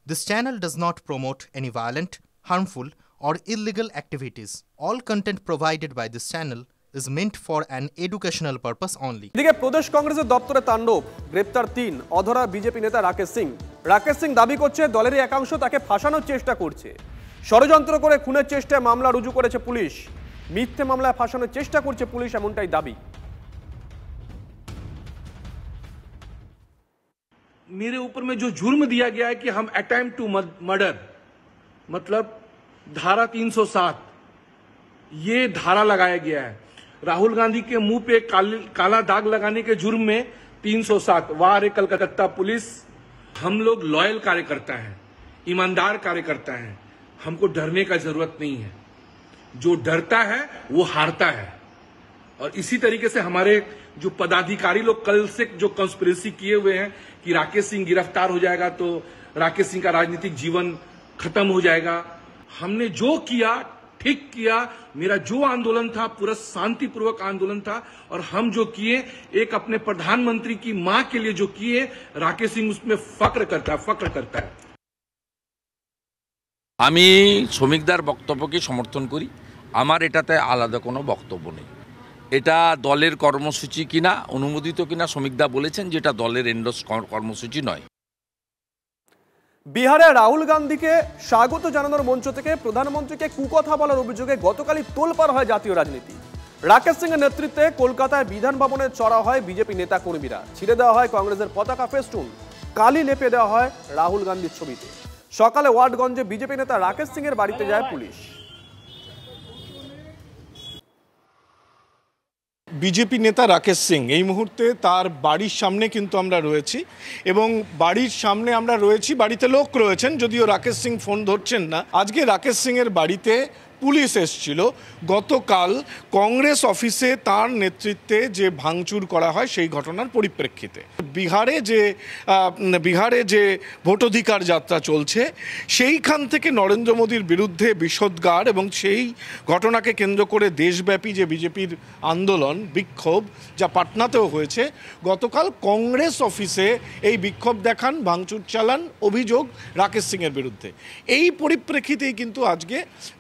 This channel does not promote any violent, harmful, or illegal activities. All content provided by this channel is meant for an educational purpose only. এদিকে প্রদেশ কংগ্রেসের দপ্তরে তাণ্ডব, গ্রেপ্তার 3 অধরা BJP নেতা রাকেশ সিং। রাকেশ সিং দাবি করছে দলেরই একাংশ তাকে ফাঁসানোর চেষ্টা করছে। ষড়যন্ত্র করে খুনের চেষ্টায় মামলা রুজু করেছে পুলিশ। মিথ্যে মামলায় ফাঁসানোর চেষ্টা করছে পুলিশ, এমনটাই দাবি। मेरे ऊपर में जो जुर्म दिया गया है कि हम अटेम्प्ट टू मर्डर, मतलब धारा 307, ये धारा लगाया गया है। राहुल गांधी के मुंह पे काला दाग लगाने के जुर्म में 307 वार कलकत्ता पुलिस। हम लोग लॉयल कार्यकर्ता हैं, ईमानदार कार्यकर्ता हैं, हमको डरने का जरूरत नहीं है। जो डरता है वो हारता है। और इसी तरीके से हमारे जो पदाधिकारी लोग कल से जो कंस्पिरेसी किए हुए हैं कि राकेश सिंह गिरफ्तार हो जाएगा तो राकेश सिंह का राजनीतिक जीवन खत्म हो जाएगा, हमने जो किया ठीक किया। मेरा जो आंदोलन था पूरा शांतिपूर्वक आंदोलन था, और हम जो किए एक अपने प्रधानमंत्री की मां के लिए जो किए, राकेश सिंह उसमें फक्र करता है। আমি শ্রমিকদের বক্তব্যকে সমর্থন করি। আমার এটাতে আলাদা কোনো বক্তব্য নেই। এটা দলের কর্মসূচি কিনা, অনুমোদিত কিনা শ্রমিকদা বলেছেন, যেটা দলের এন্ডোর্স কর্মসূচি নয়। বিহারে রাহুল গান্ধীকে স্বাগত জানানোর মঞ্চ থেকে প্রধানমন্ত্রীকে কুকথা বলার অভিযোগে গতকালই তোলপাড় হয় জাতীয় রাজনীতি। রাকেশ সিং এর নেতৃত্বে কলকাতায় বিধান ভবনে চড়া হয় বিজেপি নেতা কর্মীরা। ছিঁড়ে দেওয়া হয় কংগ্রেসের পতাকা ফেস্টুন, কালি লেপে দেওয়া হয় রাহুল গান্ধীর ছবিতে। সকালে ওয়ার্ডগঞ্জে বিজেপি নেতা রাকেশ সিং এর বাড়িতে যায় পুলিশ। বিজেপি নেতা রাকেশ সিং এই মুহূর্তে তার বাড়ির সামনে কিন্তু আমরা রয়েছি, এবং বাড়ির সামনে আমরা রয়েছি, বাড়িতে লোক রয়েছেন, যদিও রাকেশ সিং ফোন ধরছেন না। আজকে রাকেশ সিং এর বাড়িতে পুলিশ এসেছিল। গতকাল কংগ্রেস অফিসে তার নেতৃত্বে যে ভাঙচুর করা হয় সেই ঘটনার পরিপ্রেক্ষিতে বিহারে যে ভোটাধিকার যাত্রা চলছে, সেইখান থেকে নরেন্দ্র মোদীর বিরুদ্ধে বিষোদ্গার এবং সেই ঘটনাকে কেন্দ্র করে দেশব্যাপী যে বিজেপির আন্দোলন, বিক্ষোভ, যা পাটনাতেও হয়েছে, গতকাল কংগ্রেস অফিসে এই বিক্ষোভ দেখান, ভাঙচুর চালান, অভিযোগ রাকেশ সিংয়ের বিরুদ্ধে। এই পরিপ্রেক্ষিতেই কিন্তু আজকে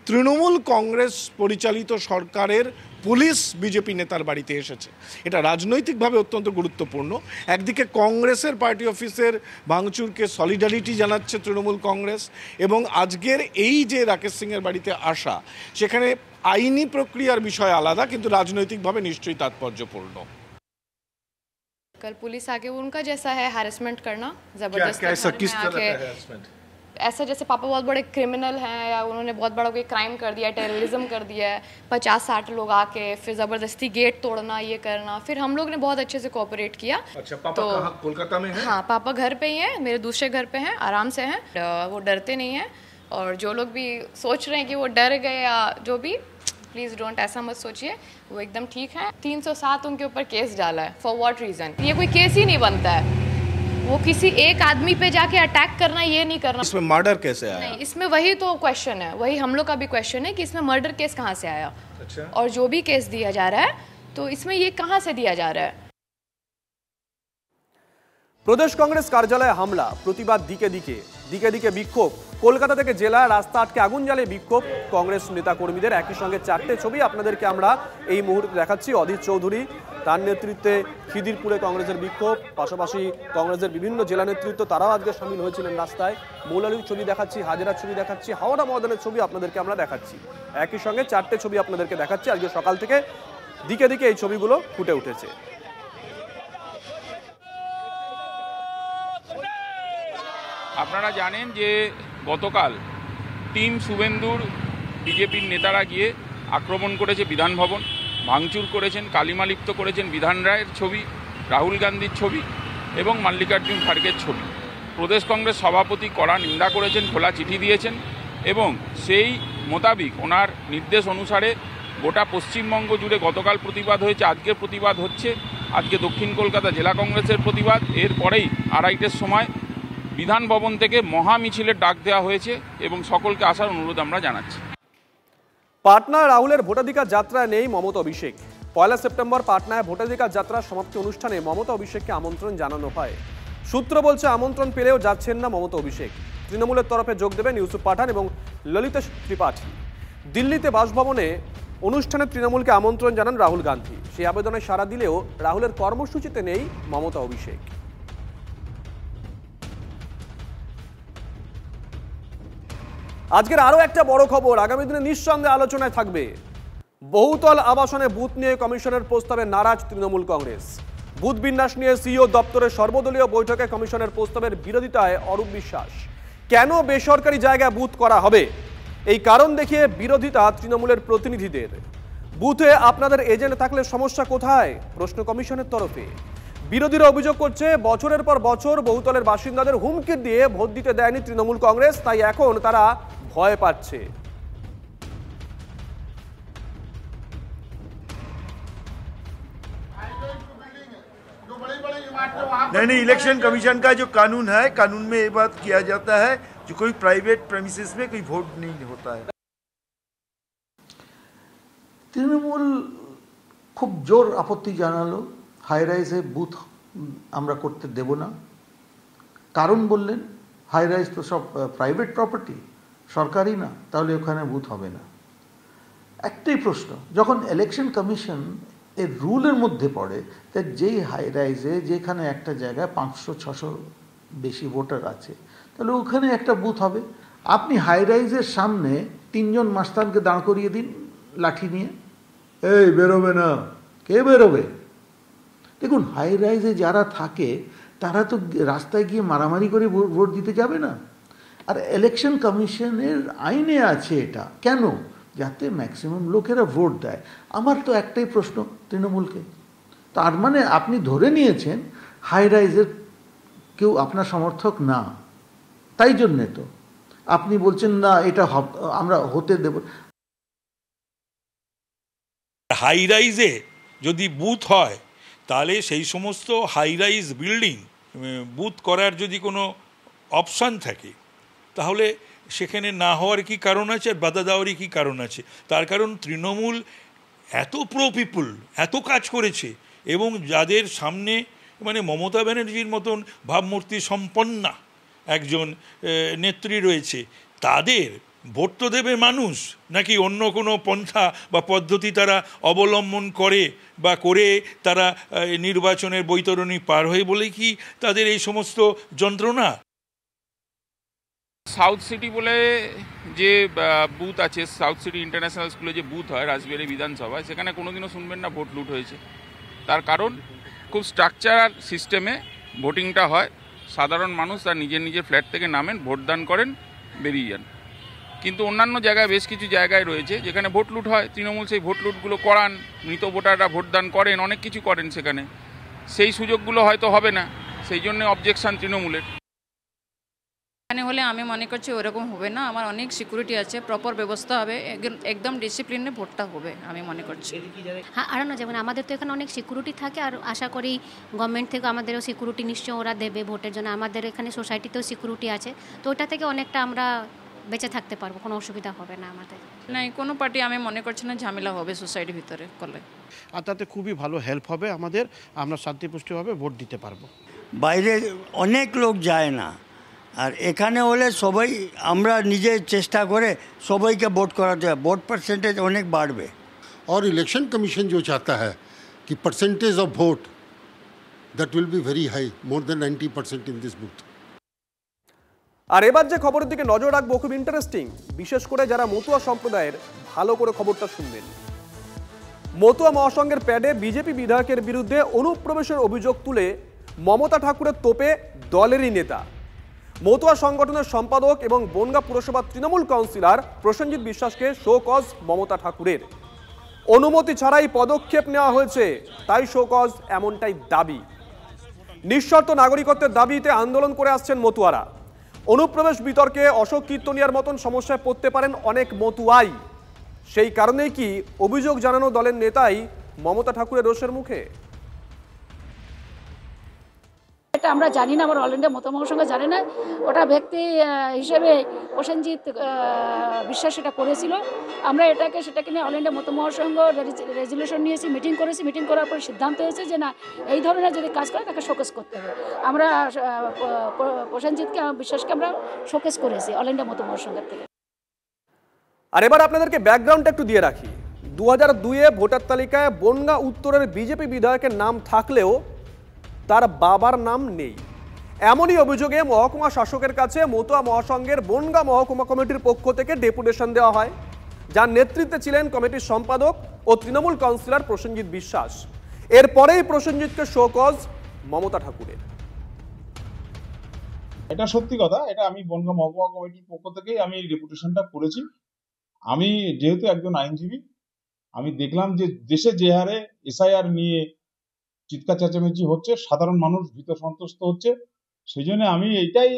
তৃণমূল কংগ্রেস পরিচালিত সরকারের পুলিশ বিজেপি নেতার বাড়িতে এসেছে। এটা রাজনৈতিকভাবে অত্যন্ত গুরুত্বপূর্ণ। একদিকে কংগ্রেসের পার্টি অফিসের ভাঙচুরকে সলিডারিটি জানাচ্ছে তৃণমূল কংগ্রেস, এবং আজকের এই যে রাকেশ সিংয়ের বাড়িতে আসা, সেখানে আইনি প্রক্রিয়ার বিষয় আলাদা, কিন্তু রাজনৈতিকভাবে নিশ্চয়ই তাৎপর্যপূর্ণ। कल पुलिस आके उनका जैसा है हैरेसमेंट करना, जबरदस्ती ऐसा जैसे पापा बहुत बड़े क्रिमिनल हैं या उन्होंने बहुत बड़ा कोई क्राइम कर दिया है, टेररिज्म कर दिया है, 50-60 लोग आके फिर ज़बरदस्ती गेट तोड़ना, ये करना। फिर हम लोग ने बहुत अच्छे से कोऑपरेट किया। अच्छा, पापा तो कहाँ, कोलकाता में हैं? हाँ, पापा घर पे ही हैं, मेरे दूसरे घर पे हैं, आराम से हैं, वो डरते नहीं हैं। और जो लोग भी सोच रहे हैं कि वो डर गए या जो भी, प्लीज़ डोंट ऐसा मत सोचिए, वो एकदम ठीक है। 307 उनके ऊपर केस डाला है। For what reason? ये कोई केस ही नहीं बनता है। वो किसी एक आदमी पे जाके अटैक करना, ये नहीं करना। इसमें मर्डर कैसे आया? नहीं, इसमें वही तो क्वेश्चन है, वही हम लोग का भी क्वेश्चन है कि इसमें मर्डर केस कहाँ से आया। अच्छा। और जो भी केस दिया जा रहा है तो इसमें ये कहाँ से दिया जा रहा है। প্রদেশ কংগ্রেস কার্যালয়ে হামলা, প্রতিবাদ দিকে দিকে বিক্ষোভ। কলকাতা থেকে জেলায় রাস্তা আটকে আগুন জ্বালিয়ে বিক্ষোভ কংগ্রেস নেতা কর্মীদের। একই সঙ্গে 4টে ছবি আপনাদেরকে আমরা এই মুহূর্তে দেখাচ্ছি। অধীর চৌধুরী, তার নেতৃত্বে খিদিরপুরে কংগ্রেসের বিক্ষোভ, পাশাপাশি কংগ্রেসের বিভিন্ন জেলা নেতৃত্ব তারাও আজকে সামিল হয়েছিলেন রাস্তায়। মৌলালির ছবি দেখাচ্ছি, হাজারার ছবি দেখাচ্ছি, হাওড়া ময়দানের ছবি আপনাদেরকে আমরা দেখাচ্ছি। একই সঙ্গে 4টে ছবি আপনাদেরকে দেখাচ্ছি। আজকে সকাল থেকে দিকে এই ছবিগুলো ফুটে উঠেছে। আপনারা জানেন যে গতকাল টিম শুভেন্দুর বিজেপির নেতারা গিয়ে আক্রমণ করেছে বিধান ভবন, ভাঙচুর করেছেন, কালিমালিপ্ত করেছেন বিধান রায়ের ছবি, রাহুল গান্ধীর ছবি এবং মল্লিকার্জুন খাড়গের ছবি। প্রদেশ কংগ্রেস সভাপতি কড়া নিন্দা করেছেন, খোলা চিঠি দিয়েছেন, এবং সেই মোতাবিক ওনার নির্দেশ অনুসারে গোটা পশ্চিমবঙ্গ জুড়ে গতকাল প্রতিবাদ হয়েছে, আজকের প্রতিবাদ হচ্ছে। আজকে দক্ষিণ কলকাতা জেলা কংগ্রেসের প্রতিবাদ। এরপরেই 2:30টার সময় বিধান ভবন থেকে মহা মিছিলের ডাক দেওয়া হয়েছে এবং সকলকে আসার অনুরোধ আমরা জানাচ্ছি। পাটনায় রাহুলের ভোটাধিকার যাত্রায় নেই মমতা অভিষেক। 1 সেপ্টেম্বর পাটনায় ভোটাধিকার যাত্রার সমাপ্তি অনুষ্ঠানে মমতা অভিষেককে আমন্ত্রণ জানানো হয়। সূত্র বলছে আমন্ত্রণ পেলেও যাচ্ছেন না মমতা অভিষেক। তৃণমূলের তরফে যোগ দেবেন ইউসুফ পাঠান এবং ললিতেশ ত্রিপাঠী। দিল্লিতে বাসভবনে অনুষ্ঠানে তৃণমূলকে আমন্ত্রণ জানান রাহুল গান্ধী। সেই আবেদনে সাড়া দিলেও রাহুলের কর্মসূচিতে নেই মমতা অভিষেক। আজকের আরো একটা বড় খবর, আগামী দিনে নিঃসন্দেহে আলোচনায় থাকবে বহুতল আবাসনে বুথ নিয়ে কমিশনের প্রস্তাবে নারাজ তৃণমূল কংগ্রেস। বুথ বিন্যাস নিয়ে সিইও দপ্তরের সর্বদলীয় বৈঠকে কমিশনের প্রস্তাবের বিরোধিতায় অরূপ বিশ্বাস। কেন বেসরকারি জায়গায় বুথ করা হবে এই কারণ দেখিয়ে বিরোধিতা তৃণমূলের প্রতিনিধিদের। বুথে আপনাদের এজেন্ট থাকলে সমস্যা কোথায়, প্রশ্ন কমিশনের তরফে। বিরোধীরা অভিযোগ করছে বছরের পর বছর বহুতলের বাসিন্দাদের হুমকি দিয়ে ভোট দিতে দেয়নি তৃণমূল কংগ্রেস, তাই এখন তারা ভয় পাচ্ছে। नहीं, इलेक्शन कमीशन का जो कानून है, कानून में ये बात किया जाता है जो कोई प्राइवेट प्रेमिसेस में कोई वोट नहीं होता है। তৃণমূল খুব জোর আপত্তি জানালো, হাই রাইজে বুথ আমরা করতে দেব না। কারণ বললেন হাই রাইজ তো সব প্রাইভেট প্রপার্টি, সরকারি না, তাহলে ওখানে বুথ হবে না। একটাই প্রশ্ন, যখন ইলেকশন কমিশন এর রুলের মধ্যে পড়ে যে যেই হাই রাইজে যেখানে একটা জায়গায় 500-600 বেশি ভোটার আছে, তাহলে ওখানে একটা বুথ হবে। আপনি হাই রাইজের সামনে 3 জন মাস্তানকে দাঁড় করিয়ে দিন লাঠি নিয়ে, এই বেরোবে না, কে বেরোবে? দেখুন, হাই রাইজে যারা থাকে তারা তো রাস্তায় গিয়ে মারামারি করে ভোট দিতে যাবে না। আর ইলেকশন কমিশনের আইনে আছে এটা, কেন? যাতে ম্যাক্সিমাম লোকেরা ভোট দেয়। আমার তো একটাই প্রশ্ন তৃণমূলকে, তার মানে আপনি ধরে নিয়েছেন হাই রাইজের কেউ আপনার সমর্থক না, তাই জন্যে তো আপনি বলছেন না এটা আমরা হতে দেব। হাই রাইজে যদি বুথ হয় তাহলে সেই সমস্ত হাই রাইজ বিল্ডিং বুথ করার যদি কোনো অপশান থাকে তাহলে সেখানে না হওয়ার কি কারণ আছে, আর বাধা দেওয়ারই কি কারণ আছে? তার কারণ তৃণমূল এত প্রো পিপুল, এত কাজ করেছে, এবং যাদের সামনে মানে মমতা ব্যানার্জির মতন ভাবমূর্তি সম্পন্না একজন নেত্রী রয়েছে, তাদের ভোট তো দেবে মানুষ, নাকি অন্য কোনো পন্থা বা পদ্ধতি তারা অবলম্বন করে বা করে তারা নির্বাচনের বৈতরণী পার হয়ে বলে কি তাদের এই সমস্ত যন্ত্রণা? সাউথ সিটি বলে যে বুথ আছে, সাউথ সিটি ইন্টারন্যাশনাল স্কুলে যে বুথ হয় রাজবিহারী বিধানসভায়, সেখানে কোনোদিনও শুনবেন না ভোট লুট হয়েছে। তার কারণ খুব স্ট্রাকচারাল সিস্টেমে ভোটিংটা হয়। সাধারণ মানুষ তার নিজের নিজের ফ্ল্যাট থেকে নামেন, ভোটদান করেন, বেরিয়ে যান। কিন্তু অন্যান্য জায়গায় বেশ কিছু জায়গায় রয়েছে যেখানে ভোট লুট হয়। তৃণমূল সেই ভোট লুটগুলো করান, মৃত ভোটাররা ভোটদান করেন, অনেক কিছু করেন সেখানে। সেই সুযোগগুলো হয়তো হবে না, সেই জন্য অবজেকশন তৃণমূলের। এখানে হলে আমি মনে করছি ওরকম হবে না, আমার অনেক সিকিউরিটি আছে, প্রপার ব্যবস্থা হবে, একদম ডিসিপ্লিনে ভোটটা হবে আমি মনে করছি। হ্যাঁ, আর না, যেমন আমাদের তো এখানে অনেক সিকিউরিটি থাকে, আর আশা করি গভর্নমেন্ট থেকে আমাদেরও সিকিউরিটি নিশ্চয় ওরা দেবে ভোটের জন্য। আমাদের এখানে সোসাইটিতেও সিকিউরিটি আছে, তো ওটা থেকে অনেকটা আমরা বেঁচে থাকতে পারবো, কোনো অসুবিধা হবে না আমাদের। নাই, কোনো পার্টি আমি মনে করছি না ঝামেলা হবে সোসাইটির ভিতরে করলে। আর তাতে খুবই ভালো হেল্প হবে আমাদের, আমরা শান্তিপুষ্টভাবে ভোট দিতে পারবো। বাইরে অনেক লোক যায় না, আর এখানে হলে সবাই আমরা নিজে চেষ্টা করে সবাইকে ভোট করাতে হবে, ভোট পার্সেন্টেজ অনেক বাড়বে। और इलेक्शन कमीशन जो चाहता है कि percentage of vote that will be very high, more than 90% in this booth. আর এবার যে খবরের দিকে নজর রাখবো খুব ইন্টারেস্টিং, বিশেষ করে যারা মতুয়া সম্প্রদায়ের, ভালো করে খবরটা শুনবেন। মতুয়া মহাসংঘের প্যাডে বিজেপি বিধায়কের বিরুদ্ধে অনুপ্রবেশের অভিযোগ তুলে মমতা ঠাকুরের তোপে দলেরই নেতা, মতুয়া সংগঠনের সম্পাদক এবং বনগাঁ পুরসভার তৃণমূল কাউন্সিলর প্রসেনজিৎ বিশ্বাসকে শো কজ মমতা ঠাকুরের। অনুমতি ছাড়াই পদক্ষেপ নেওয়া হয়েছে, তাই শো কজ এমনটাই দাবি। নিঃশর্ত নাগরিকত্বের দাবিতে আন্দোলন করে আসছেন মতুয়ারা। অনুপ্রবেশ বিতর্কে অশোক কীর্তনিয়ার মতন সমস্যায় পড়তে পারেন অনেক মতুয়াই। সেই কারণেই কি অভিযোগ জানানো দলের নেতাই মমতা ঠাকুরের রোষের মুখে? সেটা আমরা জানি না, আমার অল ইন্ডিয়া মহাসংঘ জানে না। ওটা ব্যক্তি হিসেবে প্রসেনজিৎ বিশ্বাস সেটা করেছিল। আমরা সেটাকে নিয়ে অল ইন্ডিয়া মহাসংঘ রেজলিউশন নিয়েছি, মিটিং করেছি। মিটিং করার পর সিদ্ধান্ত হয়েছে যে না, এই ধরনের যদি কাজ করে তাকে শোকেস করতে হবে। আমরা প্রসেনজিৎকে বিশ্বাসকে আমরা শোকেস করেছি অল ইন্ডিয়া মহাসংঘের থেকে। আর এবার আপনাদেরকে ব্যাকগ্রাউন্ডটা একটু দিয়ে রাখি। 2002-এ ভোটার তালিকায় বনগাঁ উত্তরের বিজেপি বিধায়কের নাম থাকলেও তার বাবার নাম নেই। এমনই অভিযোগে মহকুমা শাসকের কাছে মতুয়া মহাসংঘের বনগাঁ মহকুমা কমিটির পক্ষ থেকে ডেপুটেশন দেওয়া হয়, যার নেতৃত্বে ছিলেন কমিটির সম্পাদক ও তৃণমূল কাউন্সিলর প্রসেনজিৎ বিশ্বাস। এরপরেই প্রসেনজিৎকে শো কজ মমতা ঠাকুরের। এটা সত্যি কথা, এটা আমি বনগাঁ মহকুমা কমিটির পক্ষ থেকেই আমি ডেপুটেশনটা করেছি। আমি যেহেতু একজন আইনজীবী, আমি দেখলাম যে দেশে যে হারে এসআইআর নিয়ে চিৎকার চেঁচামেচি হচ্ছে, সাধারণ মানুষ ভীত সন্ত্রস্ত হচ্ছে, সেই জন্য আমি এইটাই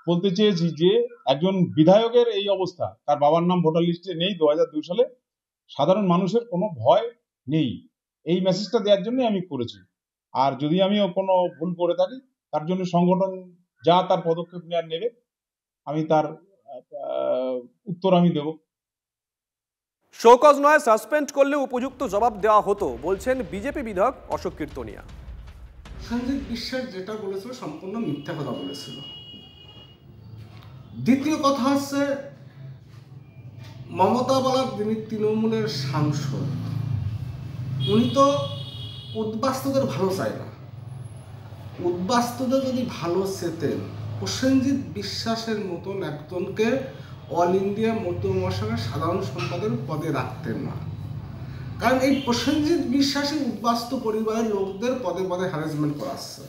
বলতে চেয়েছি যে একজন বিধায়কের এই অবস্থা, তার বাবার নাম ভোটার লিস্টে নেই 2002 সালে, সাধারণ মানুষের কোনো ভয় নেই, এই মেসেজটা দেওয়ার জন্য আমি করেছি। আর যদি আমি কোনো ভুল করে থাকি, তার জন্য সংগঠন যা তার পদক্ষেপ নেবে, আমি তার উত্তর আমি দেব। শোকজ নয়, সাসপেন্ড করলে উপযুক্ত জবাব দেওয়া হতো, বলছেন বিজেপি বিধায়ক অশোক কীর্তনিয়া। সঞ্জিত বিশ্বাস যেটা বলেছিল সম্পূর্ণ মিথ্যা কথা বলেছিল। দ্বিতীয় কথা হচ্ছে, মমতা বলার যিনি তৃণমূলের সাংসদ, উনি তো উদ্বাস্তুদের ভালো চায় না। উদ্বাস্তুদের যদি ভালো চেতেন, প্রসেনজিৎ বিশ্বাসের মতন একজনকে অল ইন্ডিয়া মতুয়া মহাসংঘের সাধারণ সম্পাদকের পদে রাখতেন না। কারণ এই প্রসেনজিৎ বিশ্বাসী উদ্বাস্তু পরিবারের লোকদের পদে পদে হ্যারাসমেন্ট করাচ্ছে।